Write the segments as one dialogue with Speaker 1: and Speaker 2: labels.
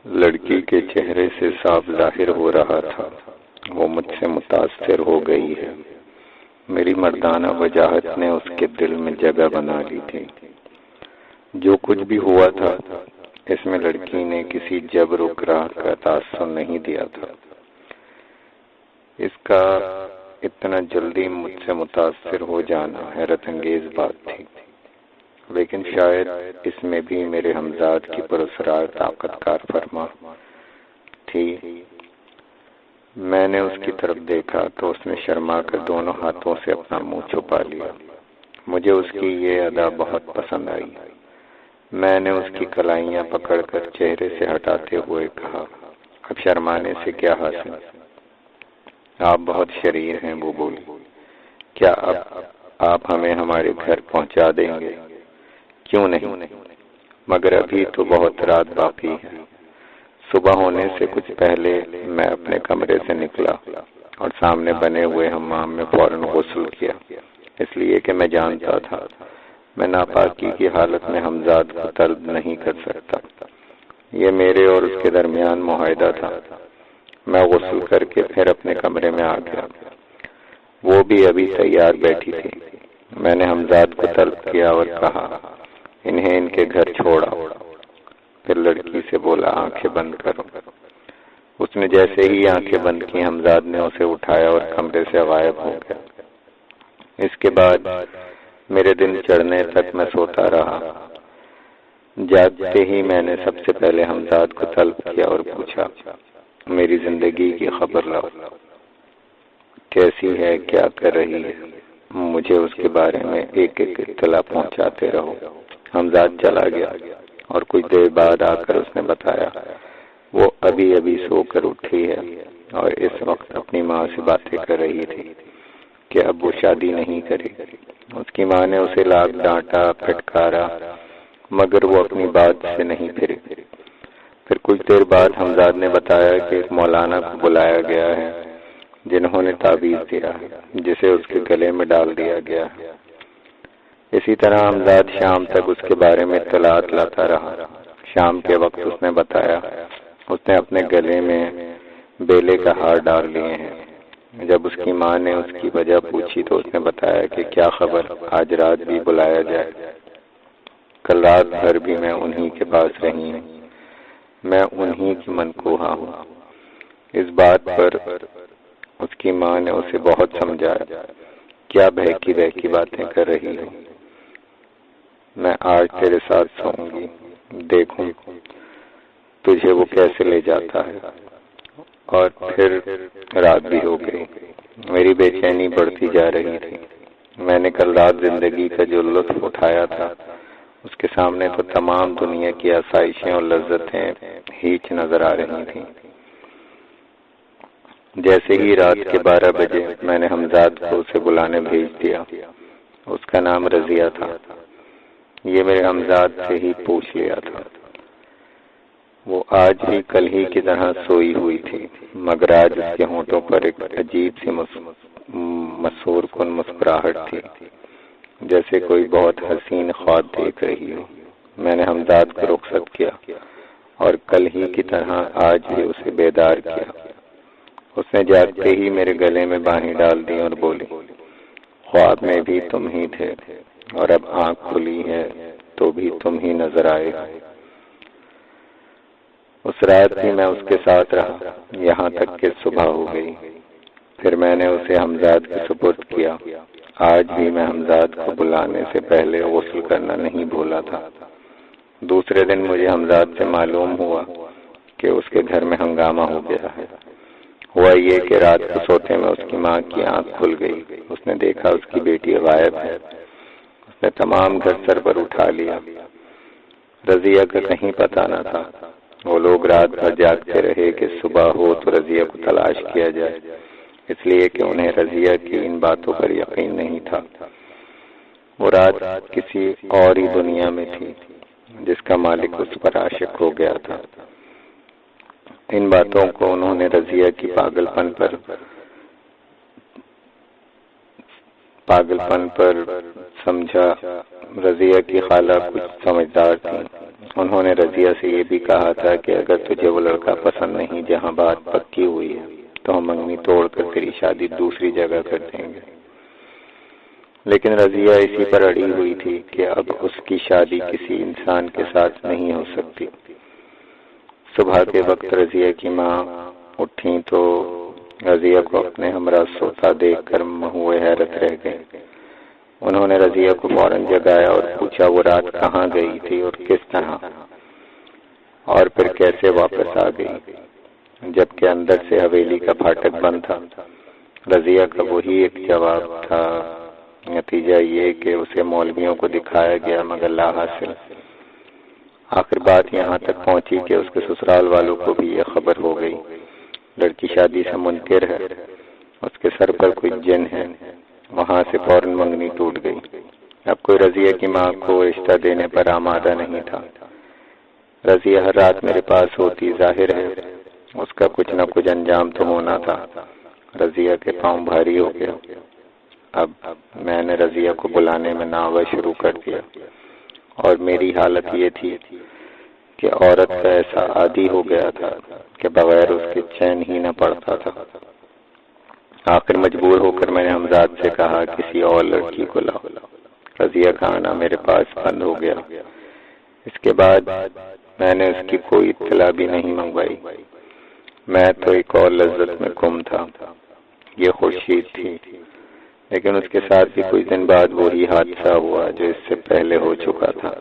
Speaker 1: لڑکی کے چہرے سے صاف ظاہر ہو رہا تھا وہ مجھ سے متاثر ہو گئی ہے۔ میری مردانہ وجاہت نے اس کے دل میں جگہ بنا لی تھی۔ جو کچھ بھی ہوا تھا اس میں لڑکی نے کسی جبر و اکراہ کا تاثر نہیں دیا تھا۔ اس کا اتنا جلدی مجھ سے متاثر ہو جانا حیرت انگیز بات تھی، لیکن شاید اس میں بھی میرے ہمزاد کی پراسرار طاقت کار فرما تھی۔ میں نے اس کی طرف دیکھا تو اس نے شرما کر دونوں ہاتھوں سے اپنا منہ چھپا لیا۔ مجھے اس کی یہ ادا بہت پسند آئی۔ میں نے اس کی کلائیاں پکڑ کر چہرے سے ہٹاتے ہوئے کہا، اب شرمانے سے کیا حاصل؟ آپ بہت شریر ہیں، وہ بولی۔ کیا اب آپ ہمیں ہمارے گھر پہنچا دیں گے؟ کیوں نہیں، مگر ابھی تو بہت رات باقی ہے۔ صبح ہونے سے کچھ پہلے میں اپنے کمرے سے نکلا اور سامنے بنے ہوئے حمام میں فوراً غسل کیا، اس لیے کہ میں جانتا تھا میں ناپاکی کی حالت میں حمزاد کو طلب نہیں کر سکتا۔ یہ میرے اور اس کے درمیان معاہدہ تھا۔ میں غسل کر کے پھر اپنے کمرے میں آ گیا۔ وہ بھی ابھی تیار بیٹھی تھی۔ میں نے حمزاد کو طلب کیا اور کہا، انہیں ان کے گھر چھوڑا۔ پھر لڑکی سے بولا، آنکھیں بند کرو۔ اس نے جیسے ہی آنکھیں بند کی، حمزاد نے اسے اٹھایا اور کمرے سے غائب ہو گیا۔ اس کے بعد میرے دن چڑھنے تک میں سوتا رہا۔ جاگتے ہی میں نے سب سے پہلے حمزاد کو طلب کیا اور پوچھا، میری زندگی کی خبر لاؤ، کیسی ہے، کیا کر رہی ہے، مجھے اس کے بارے میں ایک ایک اطلاع پہنچاتے رہو۔ حمزاد چلا گیا اور کچھ دیر بعد آ کر اس نے بتایا وہ ابھی سو کر اٹھی ہے اور اس وقت اپنی ماں سے باتیں کر رہی تھی کہ اب وہ شادی نہیں کرے گی۔ اس کی ماں نے اسے لاکھ ڈانٹا، پھٹکارا، مگر وہ اپنی بات سے نہیں پھری۔ پھر کچھ دیر بعد حمزاد نے بتایا کہ ایک مولانا کو بلایا گیا ہے جنہوں نے تعویذ دیا ہے جسے اس کے گلے میں ڈال دیا گیا ہے۔ اسی طرح حمزاد شام تک اس کے بارے میں اطلاعات لاتا رہا۔ شام کے وقت اس نے بتایا اس نے اپنے گلے میں بیلے کا ہار ڈال لیے ہیں۔ جب اس کی ماں نے اس کی وجہ پوچھی تو اس نے بتایا کہ کیا خبر، آج رات بھی بلایا جائے۔ کل رات بھر بھی میں انہی کے پاس رہی ہوں، میں انہی کی منقوہا ہوں۔ اس بات پر اس کی ماں نے اسے بہت سمجھایا، کیا بہکی باتیں کر رہی ہوں، میں آج تیرے ساتھ سوؤں گی، دیکھوں تجھے وہ کیسے لے جاتا ہے۔ اور پھر رات بھی ہو گئی۔ میری بے چینی بڑھتی جا رہی تھی۔ میں نے کل رات زندگی کا جو لطف اٹھایا تھا اس کے سامنے تو تمام دنیا کی آسائشیں اور لذتیں ہیچ نظر آ رہی تھیں۔ جیسے ہی رات کے 12 بجے میں نے حمزاد کو اسے بلانے بھیج دیا۔ اس کا نام رضیہ تھا۔ یہ میرے حمزاد سے ہی پوچھ لیا تھا۔ وہ آج بھی کل ہی کی طرح سوئی ہوئی تھی، مگر آج اس کے ہونٹوں پر ایک عجیب سی مسحور کن مسکراہٹ تھی، جیسے کوئی بہت حسین خواب دیکھ رہی ہو۔ میں نے حمزاد کو رخصت کیا اور کل ہی کی طرح آج بھی اسے بیدار کیا۔ اس نے جاگتے ہی میرے گلے میں باہیں ڈال دی اور بولی، خواب میں بھی تم ہی تھے اور اب آنکھ کھلی ہے تو بھی تم ہی نظر آئے۔ اس رات بھی میں اس کے ساتھ رہا یہاں تک کہ صبح ہو گئی۔ پھر میں نے اسے حمزاد کے سپرد کیا۔ آج بھی میں حمزاد کو بلانے سے پہلے غسل کرنا نہیں بھولا تھا۔ دوسرے دن مجھے حمزاد سے معلوم ہوا کہ اس کے گھر میں ہنگامہ ہو گیا ہے۔ ہوا یہ کہ رات کو سوتے میں اس کی ماں کی آنکھ کھل گئی۔ اس نے دیکھا اس کی بیٹی غائب ہے۔ اس نے تمام گھر سر پر اٹھا لیا۔ رضیہ کا کہیں پتہ نہ تھا۔ وہ لوگ رات بھر جاگتے رہے کہ صبح ہو تو رضیہ کو تلاش کیا جائے، اس لیے کہ انہیں رضیہ کی ان باتوں پر یقین نہیں تھا۔ وہ رات کسی اور ہی دنیا میں تھی جس کا مالک اس پر عاشق ہو گیا تھا۔ ان باتوں کو انہوں نے رضیہ کی پاگل پن پر سمجھا۔ رضیہ کی خالہ کچھ سمجھدار تھی انہوں نے رضیہ سے یہ بھی کہا تھا کہ اگر تجھے وہ لڑکا پسند نہیں جہاں بات پکی ہوئی ہے تو ہم منگنی توڑ کر تیری شادی دوسری جگہ کر دیں گے، لیکن رضیہ اسی پر اڑی ہوئی تھی کہ اب اس کی شادی کسی انسان کے ساتھ نہیں ہو سکتی۔ صبح کے وقت رضیہ کی ماں اٹھیں تو رضیہ کو اپنے ہمراہ سوتا دیکھ کر مہوئے حیرت رہ گئے۔ انہوں نے رضیہ کو فوراً جگایا اور پوچھا وہ رات کہاں گئی تھی اور کس طرح، اور پھر کیسے واپس آ گئی، جبکہ اندر سے حویلی کا پھاٹک بند تھا۔ رضیہ کا وہی ایک جواب تھا، نتیجہ یہ کہ اسے مولویوں کو دکھایا گیا مگر لا حاصل۔ آخر بات یہاں تک پہنچی کہ اس کے سسرال والوں کو بھی یہ خبر ہو گئی، لڑکی شادی سے منکر ہے، اس کے سر پر کوئی جن ہے۔ وہاں سے فوراً منگنی ٹوٹ گئی۔ اب کوئی رضیہ کی ماں کو رشتہ دینے پر آمادہ نہیں تھا۔ رضیہ ہر رات میرے پاس ہوتی، ظاہر ہے اس کا کچھ نہ کچھ انجام تو ہونا تھا۔ رضیہ کے پاؤں بھاری ہو گیا۔ اب میں نے رضیہ کو بلانے میں ناوا شروع کر دیا، اور میری حالت یہ تھی کہ عورت کا ایسا عادی ہو گیا تھا کہ بغیر اس کے چین ہی نہ پڑتا تھا۔ آخر مجبور ہو کر میں نے حمزاد سے کہا کسی اور لڑکی کو لاؤ۔ رضیہ کا آنا میرے پاس بند ہو گیا۔ اس کے بعد میں نے اس کی کوئی اطلاع بھی نہیں منگوائی۔ میں تو ایک اور لذت میں گم تھا، یہ خورشید تھی، لیکن اس کے ساتھ بھی کچھ دن بعد وہی حادثہ ہوا جو اس سے پہلے ہو چکا تھا۔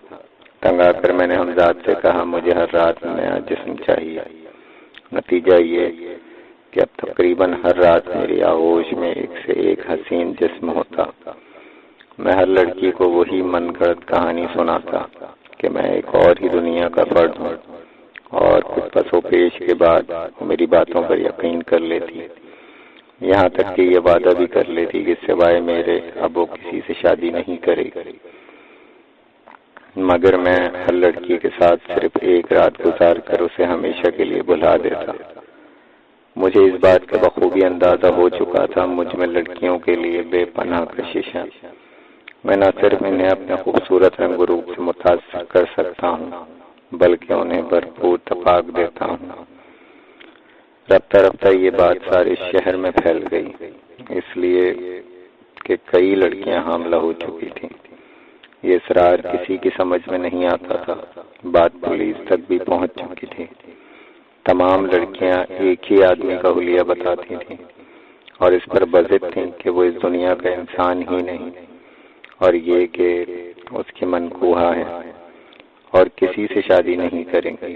Speaker 1: تنگ آ کر میں نے حمزاد سے کہا مجھے ہر رات نیا جسم چاہیے۔ نتیجہ یہ کہ اب تقریباً ہر رات میری آغوش میں ایک سے ایک حسین جسم ہوتا۔ میں ہر لڑکی کو وہی من گھڑت کہانی سناتا کہ میں ایک اور ہی دنیا کا فرد ہوں، اور کچھ پس و پیش کے بعد میری باتوں پر یقین کر لیتی، یہاں تک کہ یہ وعدہ بھی کر لیتی کہ سوائے میرے اب وہ کسی سے شادی نہیں کرے گی۔ مگر میں ہر لڑکی کے ساتھ صرف ایک رات گزار کر اسے ہمیشہ کے لیے بھلا دیتا۔ مجھے اس بات کا بخوبی اندازہ ہو چکا تھا مجھ میں لڑکیوں کے لیے بے پناہ کشش ہے۔ میں نہ صرف انہیں اپنے خوبصورت رنگ و روپ سے متاثر کر سکتا ہوں بلکہ انہیں بھرپور تپاک دیتا ہوں۔ رفتہ رفتہ یہ بات سارے شہر میں پھیل گئی، اس لیے کہ کئی لڑکیاں حاملہ ہو چکی تھیں۔ یہ اسرار کسی کی سمجھ میں نہیں آتا تھا، بات پولیس تک بھی پہنچ چکی تھی۔ تمام لڑکیاں ایک ہی آدمی کا حلیہ بتاتی تھیں اور اس پر بضد تھیں کہ وہ اس دنیا کا انسان ہی نہیں، اور یہ کہ اس کی منکوحہ ہے اور کسی سے شادی نہیں کریں گی۔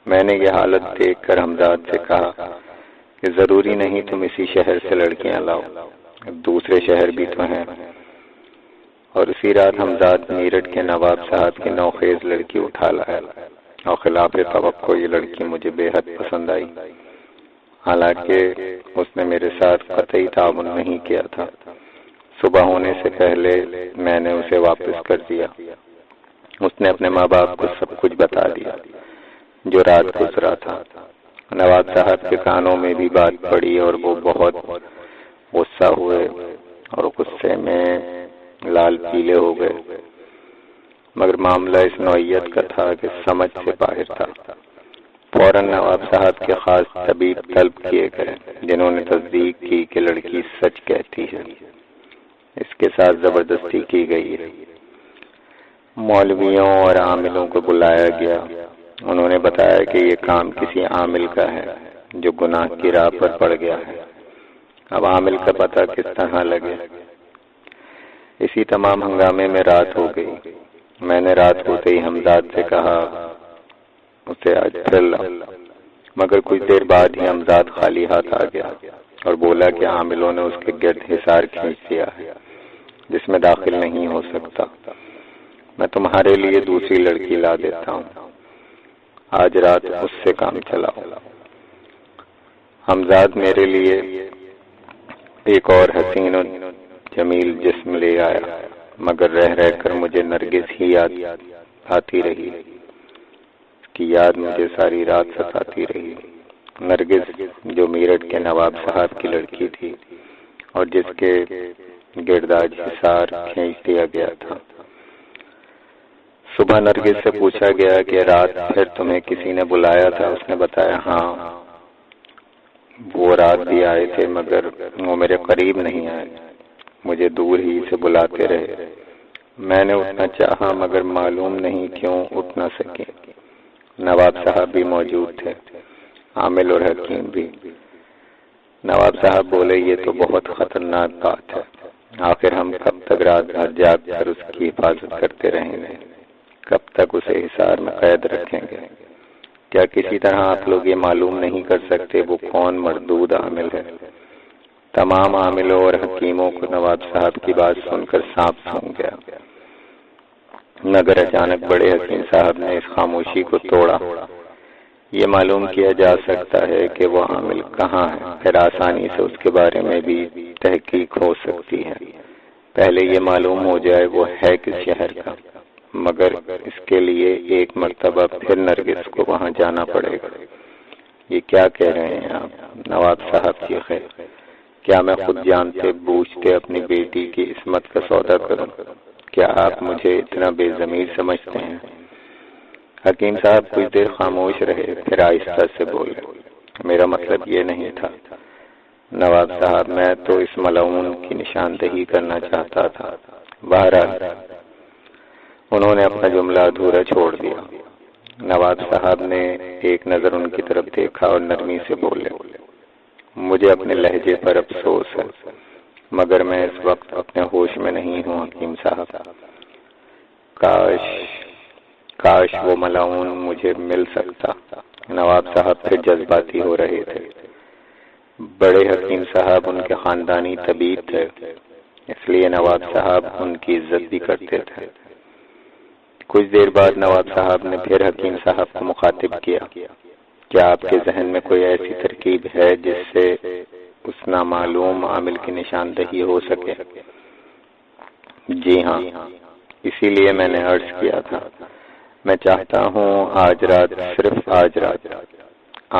Speaker 1: میں نے یہ حالت دیکھ کر حمزاد سے کہا کہ ضروری نہیں تم اسی شہر سے لڑکیاں لاؤ، دوسرے شہر بھی تو ہیں۔ اور اسی رات حمزاد میرٹھ کے نواب صاحب کی نوخیز لڑکی اٹھا لایا، اور خلاف توقع یہ لڑکی مجھے بے حد پسند آئی، حالانکہ اس نے میرے ساتھ قطعی تعاون نہیں کیا تھا۔ صبح ہونے سے پہلے میں نے اسے واپس کر دیا۔ اس نے اپنے ماں باپ کو سب کچھ بتا دیا جو رات گزرا تھا۔ نواب صاحب کے کانوں میں بھی بات پڑی اور وہ بہت غصہ ہوئے اور غصے میں لال پیلے ہو گئے، مگر معاملہ اس نوعیت کا تھا کہ سمجھ سے باہر تھا۔ فوراً نواب صاحب کے خاص طبیب طلب کیے گئے جنہوں نے تصدیق کی کہ لڑکی سچ کہتی ہے، اس کے ساتھ زبردستی کی گئی ہے۔ مولویوں اور عاملوں کو بلایا گیا، انہوں نے بتایا کہ یہ کام کسی عامل کا ہے جو گناہ کی راہ پر پڑ گیا ہے، اب عامل کا پتہ کس طرح لگے۔ اسی تمام ہنگامے میں رات ہو گئی۔ میں نے رات ہوتے ہی حمزاد سے کہا اسے آج پھر لاؤ، مگر کچھ دیر بعد ہی حمزاد خالی ہاتھ آ گیا اور بولا کہ عاملوں نے اس کے گرد حصار کھینچ دیا ہے جس میں داخل نہیں ہو سکتا، میں تمہارے لیے دوسری لڑکی لا دیتا ہوں، آج رات اس سے کام چلاؤ۔ حمزاد میرے لیے ایک اور حسین و جمیل جسم لے آیا، مگر رہ رہ کر مجھے نرگس ہی یاد آتی رہی، اس کی یاد مجھے ساری رات ستاتی رہی۔ نرگس جو میرٹھ کے نواب صاحب کی لڑکی تھی اور جس کے گرداج حصار کھینچ دیا گیا تھا۔ صبح نرگس سے پوچھا گیا کہ رات پھر تمہیں کسی نے بلایا تھا؟ اس نے بتایا ہاں، وہ رات بھی آئے تھے مگر وہ میرے قریب نہیں آئے، مجھے دور ہی سے بلاتے رہے۔ میں نے اٹھنا چاہا مگر معلوم نہیں کیوں اٹھ نہ سکے۔ نواب صاحب بھی موجود تھے، عامل اور حکیم بھی۔ نواب صاحب بولے یہ تو بہت خطرناک بات ہے، آخر ہم کب تک رات بھر جاگ کر اس کی حفاظت کرتے رہیں گے؟ کب تک اسے حصار میں قید رکھیں گے؟ کیا کسی طرح آپ لوگ یہ معلوم نہیں کر سکتے وہ کون مردود عامل ہے؟ تمام عاملوں اور حکیموں کو نواب صاحب کی بات سن کر سانپ سونگ گیا، مگر اچانک بڑے حکیم صاحب نے اس خاموشی کو توڑا۔ یہ معلوم کیا جا سکتا ہے کہ وہ عامل کہاں ہے، پھر آسانی سے اس کے بارے میں بھی تحقیق ہو سکتی ہے۔ پہلے یہ معلوم ہو جائے وہ ہے کس شہر کا، مگر اس کے لیے ایک مرتبہ پھر نرگس کو وہاں جانا پڑے گا۔ یہ کیا کہہ رہے ہیں آپ؟ نواب صاحب چیخے، کیا میں خود جانتے بوجھتے اپنی بیٹی کی عصمت کا سودا کروں؟ کیا آپ مجھے اتنا بے ضمیر سمجھتے ہیں؟ حکیم صاحب کچھ دیر خاموش رہے، پھر آہستہ سے بولے، میرا مطلب یہ نہیں تھا نواب صاحب، میں تو اس ملعون کی نشاندہی کرنا چاہتا تھا۔ بہرحال انہوں نے اپنا جملہ ادھورا چھوڑ دیا۔ نواب صاحب نے ایک نظر ان کی طرف دیکھا اور نرمی سے بولے، مجھے اپنے لہجے پر افسوس ہے مگر میں اس وقت اپنے ہوش میں نہیں ہوں حکیم صاحب۔ کاش وہ ملعون مجھے مل سکتا۔ نواب صاحب پھر جذباتی ہو رہے تھے۔ بڑے حکیم صاحب ان کے خاندانی طبیب تھے، اس لیے نواب صاحب ان کی عزت بھی کرتے تھے۔ کچھ دیر بعد نواب صاحب نے پھر حکیم صاحب کو مخاطب کیا، کیا آپ کے ذہن میں کوئی ایسی ترکیب ہے جس سے اس نامعلوم عامل کی نشاندہی ہو سکے؟ جی ہاں، اسی لیے میں نے عرض کیا تھا، میں چاہتا ہوں آج رات، صرف آج رات،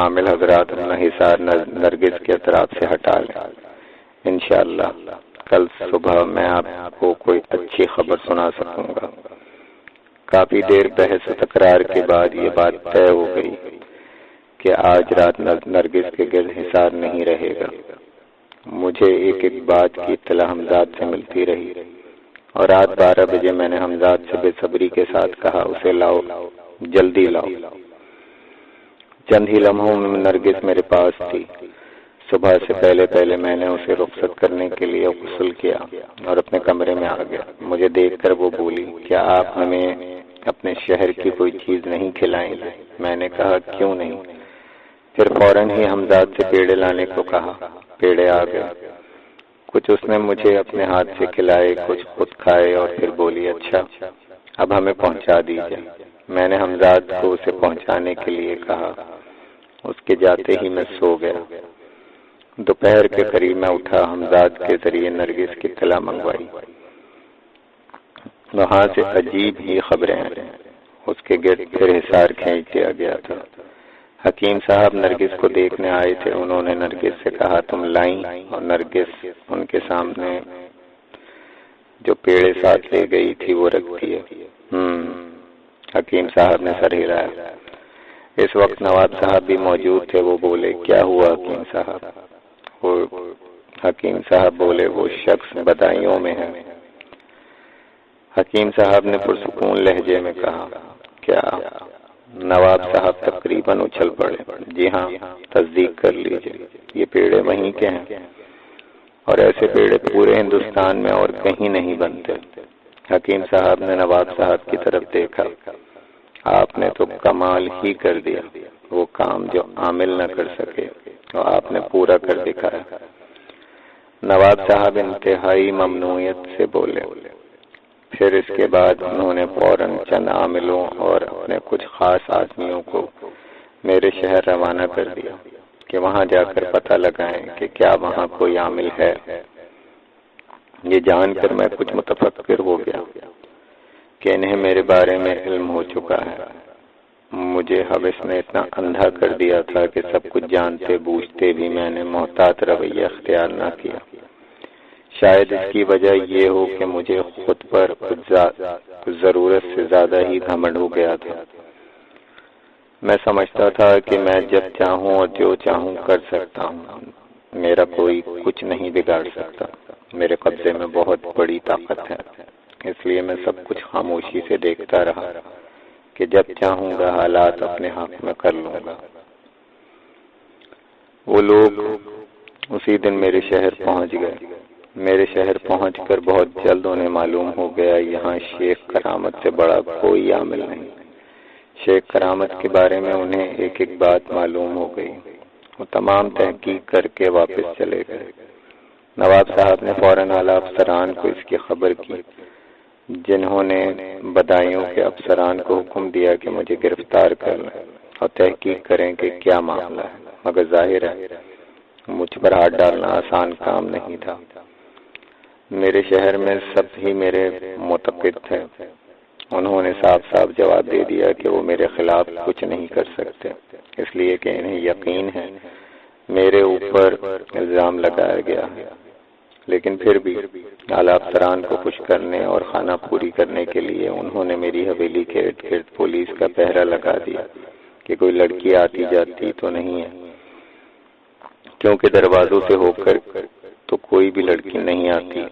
Speaker 1: عامل حضرات اپنا حصار نرگس کے اطراف سے ہٹا لیں۔ انشاءاللہ کل صبح میں آپ کو کوئی اچھی خبر سنا سکوں گا۔ کافی دیر بحث و تکرار کے بعد یہ بات طے ہو گئی کہ آج رات نرگس کے گرد حصار نہیں رہے گا۔ مجھے ایک بات کی اطلاع حمزاد سے ملتی رہی اور رات 12 بجے میں نے حمزاد سے بے صبری کے ساتھ کہا، اسے لاؤ، جلدی لاؤ۔ چند ہی لمحوں میں نرگس میرے پاس تھی۔ صبح سے پہلے میں نے اسے رخصت کرنے کے لیے غسل کیا اور اپنے کمرے میں آ گیا۔ مجھے دیکھ کر وہ بولی، کیا آپ ہمیں اپنے شہر کی کوئی چیز نہیں کھلائیں گے؟ میں نے کہا کیوں نہیں؟ پھر فوراً ہی حمزاد سے پیڑے لانے کو کہا۔ پیڑے آ گئے، کچھ اس نے مجھے اپنے ہاتھ سے کھلائے، کچھ خود کھائے اور پھر بولی، اچھا اب ہمیں پہنچا دیجیے۔ میں نے حمزاد کو اسے پہنچانے کے لیے کہا۔ اس کے جاتے ہی میں سو گیا۔ دوپہر کے قریب میں اٹھا، حمزاد کے ذریعے نرگس کی اطلاع منگوائی۔ وہاں سے عجیب ہی خبریں آئیں۔ اس کے گرد پھر حصار کھینچ دیا گیا تھا۔ حکیم صاحب نرگس کو دیکھنے آئے تھے۔ انہوں نے نرگس سے کہا، تم لائیں؟ اور نرگس ان کے سامنے جو پیڑے ساتھ لے گئی تھی وہ رکھتی ہے۔ حکیم صاحب نے سر ہلایا۔ اس وقت نواب صاحب بھی موجود تھے۔ وہ بولے، کیا ہوا حکیم صاحب؟ حکیم صاحب بولے، وہ شخص بدایوں میں ہے۔ حکیم صاحب نے پرسکون لہجے میں کہا، کیا؟ نواب صاحب تقریباً اچھل پڑے۔ جی ہاں، تصدیق کر لیجیے، یہ پیڑے وہیں کے ہیں اور ایسے پیڑے پورے ہندوستان میں اور کہیں نہیں بنتے۔ حکیم صاحب نے نواب صاحب کی طرف دیکھا، آپ نے تو کمال ہی کر دیا، وہ کام جو عامل نہ کر سکے تو آپ نے پورا کر دکھایا۔ نواب صاحب انتہائی ممنونیت سے بولے۔ پھر اس کے بعد انہوں نے فوراً چند عاملوں اور اپنے کچھ خاص آدمیوں کو میرے شہر روانہ کر دیا کہ وہاں جا کر پتہ لگائیں کہ کیا وہاں کوئی عامل ہے۔ یہ جان کر میں کچھ متفکر ہو گیا کہ انہیں میرے بارے میں علم ہو چکا ہے۔ مجھے حوث نے اتنا اندھا کر دیا تھا کہ سب کچھ جانتے بوجھتے بھی میں نے محتاط رویہ اختیار نہ کیا۔ شاید اس کی وجہ یہ ہو کہ مجھے خود پر کچھ ضرورت سے زیادہ ہی گھمنڈ ہو گیا تھا۔ میں سمجھتا تھا کہ میں جب چاہوں اور جو چاہوں کر سکتا ہوں، میرا کوئی کچھ نہیں بگاڑ سکتا، میرے قبضے میں بہت بڑی طاقت ہے۔ اس لیے میں سب کچھ خاموشی سے دیکھتا رہا کہ جب چاہوں گا حالات اپنے ہاتھ میں کر لوں گا۔ وہ لوگ اسی دن میرے شہر پہنچ گئے۔ میرے شہر پہنچ کر بہت جلد انہیں معلوم ہو گیا یہاں شیخ کرامت سے بڑا کوئی عامل نہیں۔ شیخ کرامت کے بارے میں انہیں ایک ایک بات معلوم ہو گئی۔ وہ تمام تحقیق کر کے واپس چلے گئے۔ نواب صاحب نے فوراً اعلیٰ افسران کو اس کی خبر کی، جنہوں نے بدایوں کے افسران کو حکم دیا کہ مجھے گرفتار کر لیں اور تحقیق کریں کہ کیا معاملہ ہے، مگر ظاہر ہے مجھ پر ہاتھ ڈالنا آسان کام نہیں تھا۔ میرے شہر میں سب ہی میرے معتقد تھے۔ انہوں نے صاف صاف جواب دے دیا کہ وہ میرے خلاف کچھ نہیں کر سکتے، اس لیے کہ انہیں یقین ہے میرے اوپر الزام لگایا گیا ہے۔ لیکن پھر بھی اعلیٰ افسران کو خوش کرنے اور خانہ پوری کرنے کے لیے انہوں نے میری حویلی کے ارد گرد پولیس کا پہرا لگا دیا کہ کوئی لڑکی آتی جاتی تو نہیں ہے، کیونکہ دروازوں سے ہو کر تو کوئی بھی لڑکی نہیں آتی،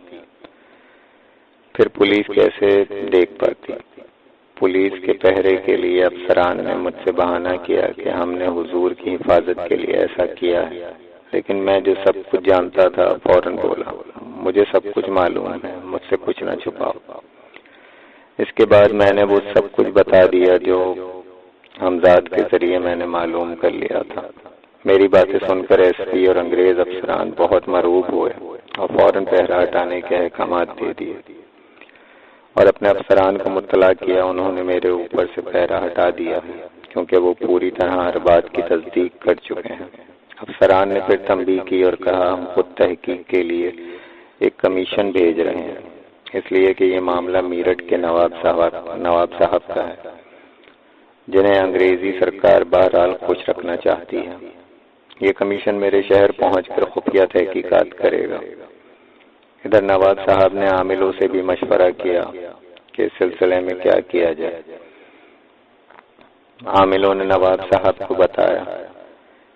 Speaker 1: پھر پولیس کیسے دیکھ پاتی۔ پولیس کے پہرے کے لیے افسران نے مجھ سے بہانہ کیا کہ ہم نے حضور کی حفاظت کے لیے ایسا کیا ہے، لیکن میں جو سب کچھ جانتا تھا فوراً بولا، مجھے سب کچھ معلوم ہے، مجھ سے کچھ نہ چھپاؤ۔ اس کے بعد میں نے وہ سب کچھ بتا دیا جو حمزاد کے ذریعے میں نے معلوم کر لیا تھا۔ میری باتیں سن کر ایس پی اور انگریز افسران بہت مرعوب ہوئے اور فوراً پہرا ہٹانے کے احکامات دے دیے اور اپنے افسران کو مطلع کیا۔ انہوں نے میرے اوپر سے پہرا ہٹا دیا کیونکہ وہ پوری طرح ہر بات کی تصدیق کر چکے ہیں۔ افسران نے پھر تنبیہ کی اور کہا ہم خود تحقیق کے لیے ایک کمیشن بھیج رہے ہیں، اس لیے کہ یہ معاملہ میرٹھ کے نواب صاحب کا ہے، جنہیں انگریزی سرکار بہرحال خوش رکھنا چاہتی ہے۔ یہ کمیشن میرے شہر پہنچ کر خفیہ تحقیقات کرے گا۔ ادھر نواب صاحب نے عاملوں سے بھی مشورہ کیا کہ اس سلسلے میں کیا کیا جائے۔ عاملوں نے نواب صاحب کو بتایا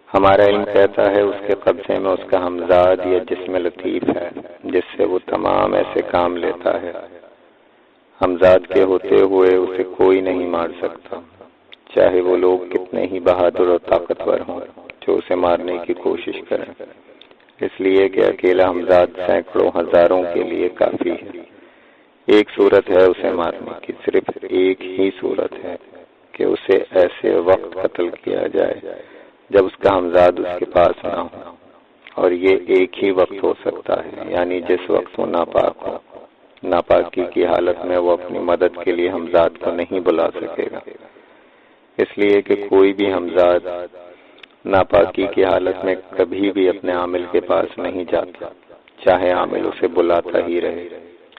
Speaker 1: ہمارا علم کہتا ہے اس کے قبضے میں اس کا حمزاد یا جسم لطیف ہے جس سے وہ تمام ایسے کام لیتا ہے۔ حمزاد کے ہوتے ہوئے اسے کوئی نہیں مار سکتا، چاہے وہ لوگ کتنے ہی بہادر اور طاقتور ہوں جو اسے مارنے کی کوشش کریں، اس لیے کہ اکیلا حمزاد سینکڑوں ہزاروں کے لیے کافی ہے۔ ایک صورت ہے اسے مارنے کی، صرف ایک ہی صورت ہے کہ اسے ایسے وقت قتل کیا جائے جب اس کا حمزاد اس کے پاس نہ ہو، اور یہ ایک ہی وقت ہو سکتا ہے، یعنی جس وقت وہ ناپاک ہو۔ ناپاکی کی حالت میں وہ اپنی مدد کے لیے حمزاد کو نہیں بلا سکے گا، اس لیے کہ کوئی بھی حمزاد ناپاکی کی حالت میں کبھی بھی اپنے عامل کے پاس نہیں جاتا، چاہے عامل اسے بلاتا ہی رہے۔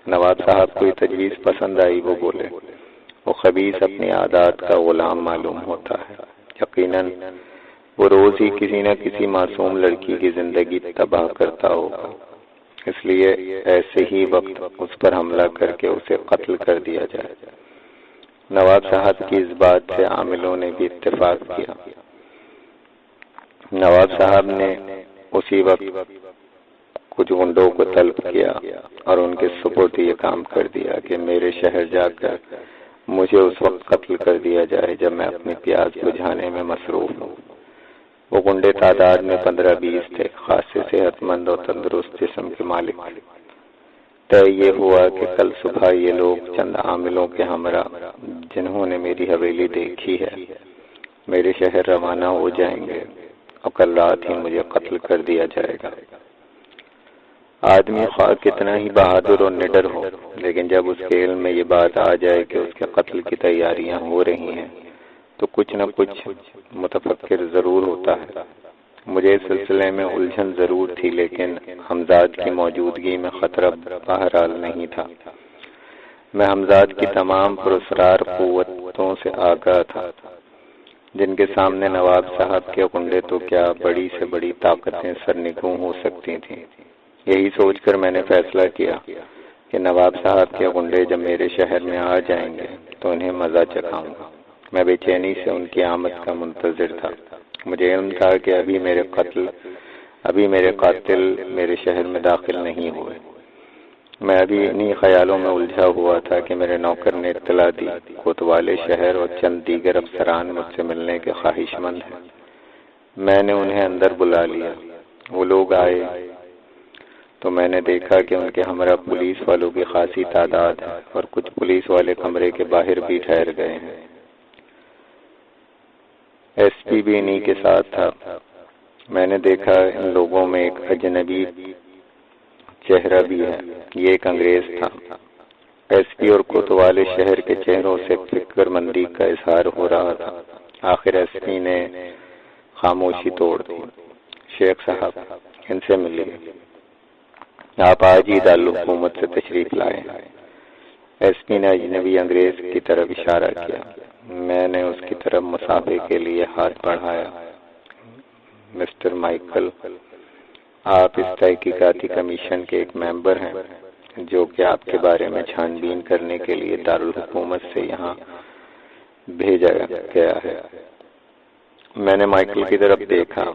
Speaker 1: نواب صاحب کو یہ تجویز پسند آئی، وہ بولے وہ خبیث اپنی عادات کا غلام معلوم ہوتا ہے، یقیناً وہ روز ہی کسی نہ کسی معصوم لڑکی کی زندگی تباہ کرتا ہوگا، اس لیے ایسے ہی وقت اس پر حملہ کر کے اسے قتل کر دیا جائے۔ نواب صاحب کی اس بات سے عاملوں نے بھی اتفاق کیا۔ نواب صاحب نے اسی وقت کچھ غنڈوں کو طلب کیا اور ان کے سپرد یہ کام کر دیا کہ میرے شہر جا کر مجھے اس وقت قتل کر دیا جائے جب میں اپنی پیاس بجھانے میں مصروف ہوں۔ وہ غنڈے تعداد میں 15-20 تھے، خاصے صحت مند اور تندرست جسم کے مالک۔ طے یہ ہوا کہ کل صبح یہ لوگ چند عاملوں کے ہمراہ جنہوں نے میری حویلی دیکھی ہے میرے شہر روانہ ہو جائیں گے اور کل رات ہی مجھے قتل کر دیا جائے گا۔ آدمی خواہ کتنا ہی بہادر اور نڈر ہو، لیکن جب اس کے علم میں یہ بات آ جائے کہ اس کے قتل کی تیاریاں ہو رہی ہیں تو کچھ نہ کچھ متفکر ضرور ہوتا ہے۔ مجھے اس سلسلے میں الجھن ضرور تھی، لیکن حمزاد کی موجودگی میں خطرہ بہرحال نہیں تھا۔ میں حمزاد کی تمام پراسرار قوتوں سے آگاہ تھا، جن کے سامنے نواب صاحب کے غنڈے تو کیا بڑی سے بڑی طاقتیں سرنگوں ہو سکتی تھیں۔ یہی سوچ کر میں نے فیصلہ کیا کہ نواب صاحب کے غنڈے جب میرے شہر میں آ جائیں گے تو انہیں مزہ چکھاؤں گا۔ میں بے چینی سے ان کی آمد کا منتظر تھا۔ مجھے علم تھا کہ ابھی میرے قاتل میرے شہر میں داخل نہیں ہوئے۔ میں ابھی انہی خیالوں میں الجھا ہوا تھا کہ میرے نوکر نے اطلاع دی کوتوالے شہر اور چند دیگر افسران مجھ سے ملنے کے خواہش مند ہیں۔ میں نے انہیں اندر بلا لیا۔ وہ لوگ آئے تو میں نے دیکھا کہ ان کے ہمراہ پولیس والوں کی خاصی تعداد ہے اور کچھ پولیس والے کمرے کے باہر بھی ٹھہر گئے ہیں۔ ایس پی بھی انہی کے ساتھ تھا۔ میں نے دیکھا ان لوگوں میں ایک اجنبی چہرہ بھی ہے، یہ ایک انگریز تھا۔ ایس پی اور کوتوالے شہر کے چہروں سے فکر مندی کا اظہار ہو رہا تھا۔ آخر ایس پی نے خاموشی توڑ دی۔ شیخ صاحب ان سے ملیے، آپ آج ہی دارالحکومت سے تشریف لائے۔ ایس پی نے اجنبی انگریز کی طرف اشارہ کیا۔ میں نے اس کی طرف مصافحے کے لیے ہاتھ بڑھایا۔ مسٹر مائیکل، آپ اس تحقیقاتی کمیشن کے ایک ممبر ہیں جو کہ آپ کے بارے میں چھان بین کرنے کے لیے دارالحکومت سے یہاں بھیجا گیا ہے۔ میں نے مائیکل کی طرف دیکھا۔